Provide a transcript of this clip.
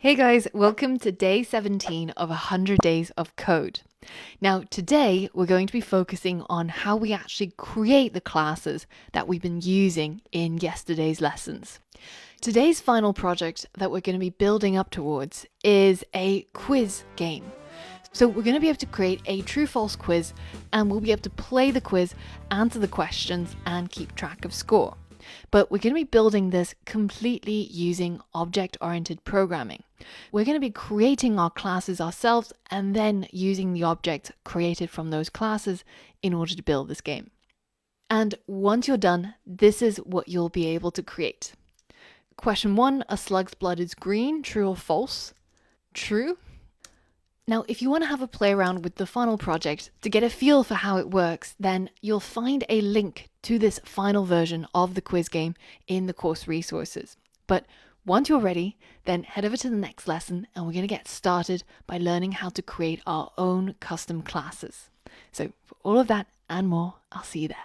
Hey guys, welcome to day 17 of 100 days of code. Now today we're going to be focusing on how we actually create the classes that we've been using in yesterday's lessons. Today's final project that we're going to be building up towards is a quiz game. So we're going to be able to create a true-false quiz and we'll be able to play the quiz, answer the questions and keep track of score. But we're going to be building this completely using object-oriented programming. We're going to be creating our classes ourselves and then using the objects created from those classes in order to build this game. And once you're done, this is what you'll be able to create. Question 1, a slug's blood is green, true or false? True. Now, if you want to have a play around with the final project to get a feel for how it works, then you'll find a link to this final version of the quiz game in the course resources. But once you're ready, then head over to the next lesson and we're going to get started by learning how to create our own custom classes. So for all of that and more, I'll see you there.